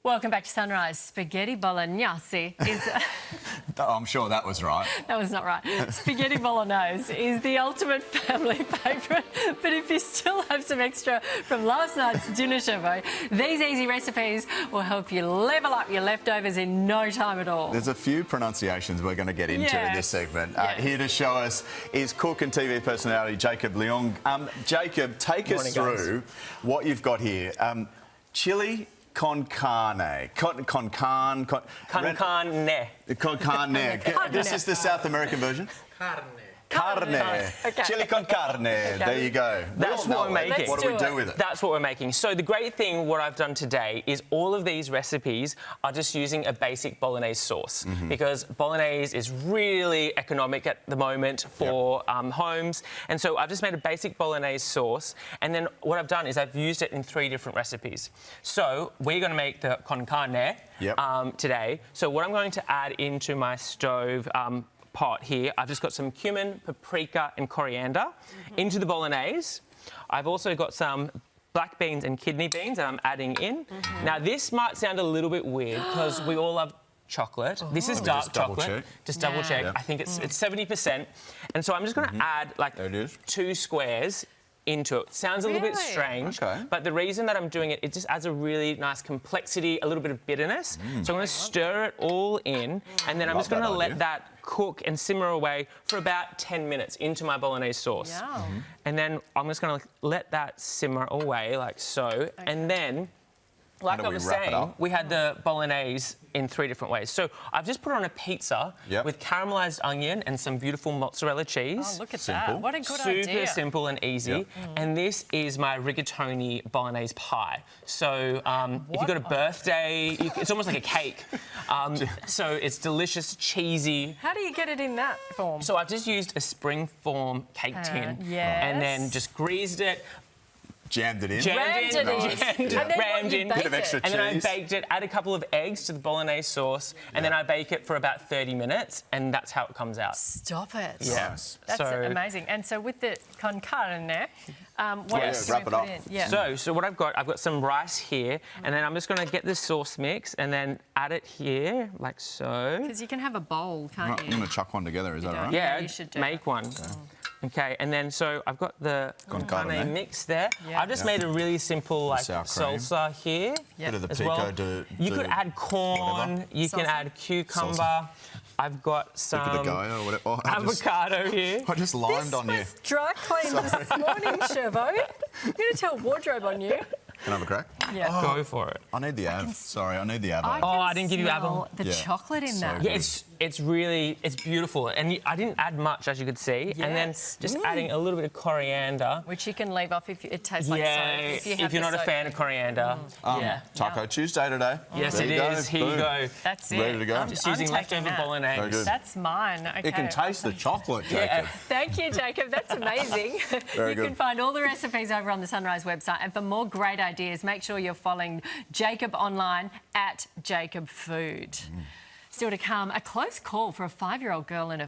Welcome back to Sunrise. Spaghetti Bolognese is... I'm sure that was right. That was not right. Spaghetti Bolognese is the ultimate family favourite, but if you still have some extra from last night's dinner chevaux, these easy recipes will help you level up your leftovers in no time at all. There's a few pronunciations we're going to get into in this segment. Here to show us is cook and TV personality Jacob Leong. Jacob, take us through what you've got here. Chili con carne. Con carne. This is the South American version? Carne. Okay. Chili con carne. Okay. There you go. That's what we're making. What do we do with it? That's what we're making. So the great thing, what I've done today, is all of these recipes are just using a basic bolognese sauce because bolognese is really economic at the moment for homes. And so I've just made a basic bolognese sauce. And then what I've done is I've used it in 3 different recipes. So we're going to make the con carne today. So what I'm going to add into my stove pot here, I've just got some cumin, paprika and coriander into the bolognese. I've also got some black beans and kidney beans that I'm adding in. Now this might sound a little bit weird because we all love chocolate. This is dark chocolate. Just double check. I think it's 70%. And so I'm just going to add like 2 squares into it. Sounds a little bit strange, but the reason that I'm doing it, it just adds a really nice complexity, a little bit of bitterness. So I'm going to stir it all in, and then I'm just going to let that cook and simmer away for about 10 minutes into my bolognese sauce. And then I'm just going to let that simmer away like so, and then, like I was saying, we had the bolognese in 3 different ways. So I've just put on a pizza with caramelised onion and some beautiful mozzarella cheese. Oh, look at that. What a good idea. Super simple and easy. And this is my rigatoni bolognese pie. So if you've got a birthday, it's almost like a cake. So it's delicious, cheesy. How do you get it in that form? So I've just used a springform cake tin and then just greased it. Jammed it in. Rammed in. Bit of extra cheese. And then I baked it, add a couple of eggs to the bolognese sauce, and then I bake it for about 30 minutes, and that's how it comes out. Stop it. Yes. That's amazing. And so with the con carne, what else wrap it up. So what I've got some rice here, and then I'm just going to get this sauce mix and then add it here, like so. Because you can have a bowl, can't you? I'm going to chuck one together, is that right? Yeah, you should make one. Okay, and then so I've got the con carne mix there. I've just made a really simple like salsa here. Bit of the pico well. You could add corn. You can add cucumber. I've got some avocado here. I just limed on you. This was dry cleaned this morning, Chevo. You're going to tell wardrobe on you. Can I have a crack? Yeah. Go for it. I need the av. Sorry, I need the avo. I didn't give you avo. The chocolate in that. Yeah, it's really beautiful, and I didn't add much, as you could see, and then just adding a little bit of coriander, which you can leave off if it tastes like soap. If you're not a fan of coriander. Taco Tuesday today. Yes, it is. Here you go. That's it. Ready to go. Just using leftover bolognese. That's mine. Okay. You can taste the chocolate, Jacob. Thank you, Jacob. That's amazing. You can find all the recipes over on the Sunrise website, and for more great ideas, make sure you're following Jacob online @JacobFood. Still to come, a close call for a 5-year-old girl in a